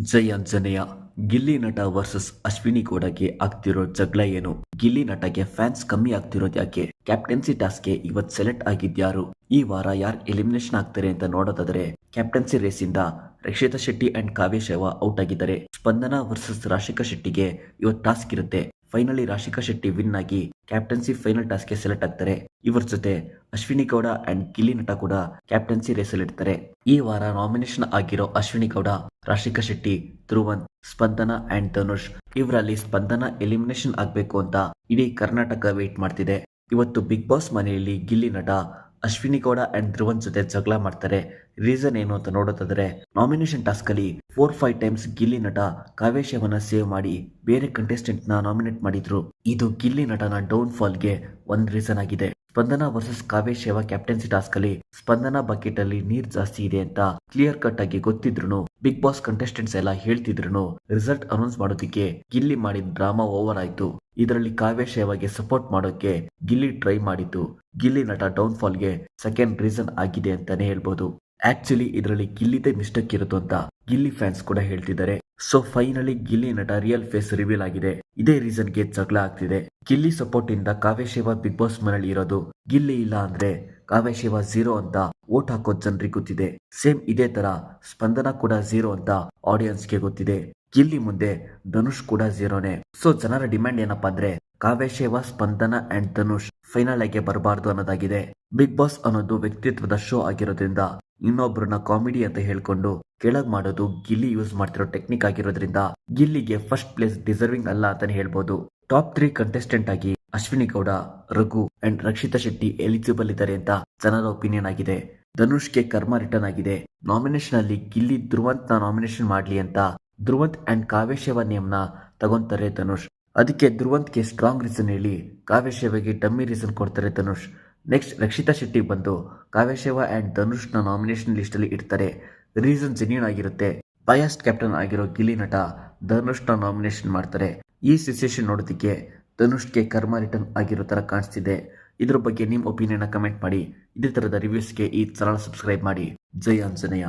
ಜೈ ಆಂಜನೇಯ. ಗಿಲ್ಲಿ ನಟ ವರ್ಸಸ್ ಅಶ್ವಿನಿ ಗೌಡಗೆ ಆಗ್ತಿರೋ ಜಗಳ ಏನು? ಗಿಲ್ಲಿ ನಟಗೆ ಫ್ಯಾನ್ಸ್ ಕಮ್ಮಿ ಆಗ್ತಿರೋದು ಯಾಕೆ? ಕ್ಯಾಪ್ಟನ್ಸಿ ಟಾಸ್ಕ್ಗೆ ಇವತ್ತು ಸೆಲೆಕ್ಟ್ ಆಗಿದ್ಯಾರು? ಈ ವಾರ ಯಾರು ಎಲಿಮಿನೇಷನ್ ಆಗ್ತಾರೆ ಅಂತ ನೋಡೋದಾದ್ರೆ, ಕ್ಯಾಪ್ಟನ್ಸಿ ರೇಸ್ ಇಂದ Rakshita Shetty and Kavya Sharma out ಆಗಿದ್ದಾರೆ. ಸ್ಪಂದನಾ ವರ್ಸಸ್ ರಾಶಿಕಾ ಶೆಟ್ಟಿಗೆ ಇವತ್ತು ಟಾಸ್ಕ್ ಇರುತ್ತೆ. ಫೈನಲಿ ರಾಶಿಕಾ ಶೆಟ್ಟಿ ವಿನ್ ಆಗಿ ಕ್ಯಾಪ್ಟನ್ಸಿ ಫೈನಲ್ ಟಾಸ್ಕ್ಗೆ ಸೆಲೆಕ್ಟ್ ಆಗ್ತಾರೆ. ಇವರ ಜೊತೆ ಅಶ್ವಿನಿ ಗೌಡ ಅಂಡ್ ಗಿಲ್ಲಿ ನಟ ಕೂಡ ಕ್ಯಾಪ್ಟನ್ಸಿ ರೇಸ್ ಅಲ್ಲಿ ಇರ್ತಾರೆ. ಈ ವಾರ ನಾಮಿನೇಷನ್ ಆಗಿರೋ ಅಶ್ವಿನಿ ಗೌಡ, ರಾಶಿಕಾ ಶೆಟ್ಟಿ, ಧ್ರುವಂತ್, ಸ್ಪಂದನ ಅಂಡ್ ಧನುಷ್ ಇವರಲ್ಲಿ ಸ್ಪಂದನ ಎಲಿಮಿನೇಷನ್ ಆಗ್ಬೇಕು ಅಂತ ಇಡೀ ಕರ್ನಾಟಕ ವೇಟ್ ಮಾಡ್ತಿದೆ. ಇವತ್ತು ಬಿಗ್ ಬಾಸ್ ಮನೆಯಲ್ಲಿ ಗಿಲ್ಲಿ ನಟ ಅಶ್ವಿನಿ ಗೌಡ ಅಂಡ್ ಧ್ರುವಂತ್ ಜೊತೆ ಜಗಳ ಮಾಡ್ತಾರೆ. ರೀಸನ್ ಏನು ಅಂತ ನೋಡೋದಾದ್ರೆ, ನಾಮಿನೇಷನ್ ಟಾಸ್ಕ್ ಅಲ್ಲಿ 4-5 ಟೈಮ್ಸ್ ಗಿಲ್ಲಿ ನಟ ಕಾವ್ಯ ಶರ್ಮನ ಸೇವ್ ಮಾಡಿ ಬೇರೆ ಕಂಟೆಸ್ಟೆಂಟ್ ನ ನಾಮಿನೇಟ್ ಮಾಡಿದ್ರು. ಇದು ಗಿಲ್ಲಿ ನಟನ ಡೌನ್ ಫಾಲ್ ಗೆ ಒಂದ್ ರೀಸನ್ ಆಗಿದೆ. ಸ್ಪಂದನ ವರ್ಸಸ್ ಕಾವ್ಯ ಶರ್ಮಾ ಕ್ಯಾಪ್ಟನ್ಸಿ ಟಾಸ್ಕ್ ಅಲ್ಲಿ ಸ್ಪಂದನ ಬಕೆಟ್ ಅಲ್ಲಿ ನೀರ್ ಜಾಸ್ತಿ ಇದೆ ಅಂತ ಕ್ಲಿಯರ್ ಕಟ್ ಆಗಿ ಗೊತ್ತಿದ್ರು ಬಿಗ್ ಬಾಸ್ ಕಂಟೆಸ್ಟೆಂಟ್ಸ್ ಎಲ್ಲ ಹೇಳ್ತಿದ್ರು ರಿಸಲ್ಟ್ ಅನೌನ್ಸ್ ಮಾಡೋದಕ್ಕೆ ಗಿಲ್ಲಿ ಮಾಡಿದ ಡ್ರಾಮಾ ಓವರ್ ಆಯ್ತು. ಇದರಲ್ಲಿ ಕಾವ್ಯ ಶರ್ಮಾಗೆ ಸಪೋರ್ಟ್ ಮಾಡೋಕೆ ಗಿಲ್ಲಿ ಟ್ರೈ ಮಾಡಿದ್ದು ಗಿಲ್ಲಿ ನಟ ಡೌನ್ ಫಾಲ್ ಗೆ ಸೆಕೆಂಡ್ ರೀಸನ್ ಆಗಿದೆ ಅಂತಾನೆ ಹೇಳ್ಬೋದು. ಆಕ್ಚುಲಿ ಇದರಲ್ಲಿ ಗಿಲ್ಲಿದೇ ಮಿಸ್ಟೇಕ್ ಇರುತ್ತೋ ಅಂತ ಗಿಲ್ಲಿ ಫ್ಯಾನ್ಸ್ ಕೂಡ ಹೇಳ್ತಿದ್ದಾರೆ. ಸೊ ಫೈನಲಿ ಗಿಲ್ಲಿ ನಟ ರಿಯಲ್ ಫೇಸ್ ರಿವೀಲ್ ಆಗಿದೆ. ಇದೇ ರೀಸನ್ ಗೆ ಜಗಳ ಆಗ್ತಿದೆ. ಗಿಲ್ಲಿ ಸಪೋರ್ಟ್ ಇಂದ ಕಾವ್ಯ ಶರ್ಮಾ ಬಿಗ್ ಬಾಸ್ ಮನೇಲಿ ಇರೋದು. ಗಿಲ್ಲಿ ಇಲ್ಲ ಅಂದ್ರೆ ಕಾವ್ಯ ಶರ್ಮಾ 0 ಅಂತ ವೋಟ್ ಹಾಕೋ ಜನರಿಗೆ ಗೊತ್ತಿದೆ. ಸೇಮ್ ಇದೇ ತರ ಸ್ಪಂದನ ಕೂಡ 0 ಅಂತ ಆಡಿಯನ್ಸ್ ಗೆ ಗೊತ್ತಿದೆ. ಗಿಲ್ಲಿ ಮುಂದೆ ಧನುಷ್ ಕೂಡ 0ನೇ. ಸೊ ಜನರ ಡಿಮ್ಯಾಂಡ್ ಏನಪ್ಪಾ ಅಂದ್ರೆ ಕಾವ್ಯ ಶರ್ಮಾ, ಸ್ಪಂದನ ಅಂಡ್ ಧನುಷ್ ಫೈನಲ್ ಆಗಿ ಬರಬಾರ್ದು ಅನ್ನೋದಾಗಿದೆ. ಬಿಗ್ ಬಾಸ್ ಅನ್ನೋದು ವ್ಯಕ್ತಿತ್ವದ ಶೋ ಆಗಿರೋದ್ರಿಂದ ಇನ್ನೊಬ್ಬರನ್ನ ಕಾಮಿಡಿ ಅಂತ ಹೇಳ್ಕೊಂಡು ಕೆಳಗ್ ಮಾಡೋದು ಗಿಲ್ಲಿ ಯೂಸ್ ಮಾಡ್ತಿರೋ ಟೆಕ್ನಿಕ್ ಆಗಿರೋದ್ರಿಂದ ಗಿಲ್ಲಿಗೆ ಫಸ್ಟ್ ಪ್ಲೇಸ್ ಡಿಸರ್ವಿಂಗ್ ಅಲ್ಲ ಅಂತಾನೆ ಹೇಳ್ಬೋದು. ಟಾಪ್ 3 ಕಂಟೆಸ್ಟೆಂಟ್ ಆಗಿ ಅಶ್ವಿನಿ ಗೌಡ, ರಘು ಅಂಡ್ ರಕ್ಷಿತಾ ಶೆಟ್ಟಿ ಎಲಿಜಿಬಲ್ ಇದ್ದಾರೆ ಅಂತ ಜನರ ಒಪಿನಿಯನ್ ಆಗಿದೆ. ಧನುಷ್ಗೆ ಕರ್ಮ ರಿಟರ್ನ್ ಆಗಿದೆ. ನಾಮಿನೇಷನ್ ಅಲ್ಲಿ ಗಿಲ್ಲಿ ಧ್ರುವಂತ್ ನ ನಾಮಿನೇಷನ್ ಮಾಡ್ಲಿ ಅಂತ Dhruvanth and Kavya Sharma name ನ ತಗೊಂತಾರೆ ಧನುಷ್. ಅದಕ್ಕೆ ಧ್ರುವಂತ್ಗೆ ಸ್ಟ್ರಾಂಗ್ ರೀಸನ್ ಹೇಳಿ ಕಾವ್ಯ ಶರ್ಮಾಗೆ ಡಮ್ಮಿ ರೀಸನ್ ಕೊಡ್ತಾರೆ ಧನುಷ್. ನೆಕ್ಸ್ಟ್ ರಕ್ಷಿತಾ ಶೆಟ್ಟಿ ಬಂದು ಕಾವ್ಯ ಶರ್ಮಾ ಅಂಡ್ ಧನುಷ್ ನ ನಾಮಿನೇಷನ್ ಲಿಸ್ಟ್ ಅಲ್ಲಿ ಇಡ್ತಾರೆ. ರೀಸನ್ ಜೆನ್ಯೂನ್ ಆಗಿರುತ್ತೆ. ಬಯಾಸ್ಡ್ ಕ್ಯಾಪ್ಟನ್ ಆಗಿರೋ ಗಿಲ್ಲಿ ನಟ ಧನುಷ್ ನ ನಾಮಿನೇಷನ್ ಮಾಡ್ತಾರೆ. ಈ ಸಿಚುಯೇಷನ್ ನೋಡೋದಕ್ಕೆ ಧನುಷ್ಗೆ ಕರ್ಮ ರಿಟರ್ನ್ ಆಗಿರೋ ತರ ಕಾಣಿಸ್ತಿದೆ. ಇದ್ರ ಬಗ್ಗೆ ನಿಮ್ ಒಪಿನಿಯನ್ ಕಮೆಂಟ್ ಮಾಡಿ. ಇದೇ ತರದ ರಿವ್ಯೂಸ್ಗೆ ಈ ಚಾನಲ್ ಸಬ್ಸ್ಕ್ರೈಬ್ ಮಾಡಿ. ಜೈ ಆಂಜನೇಯ.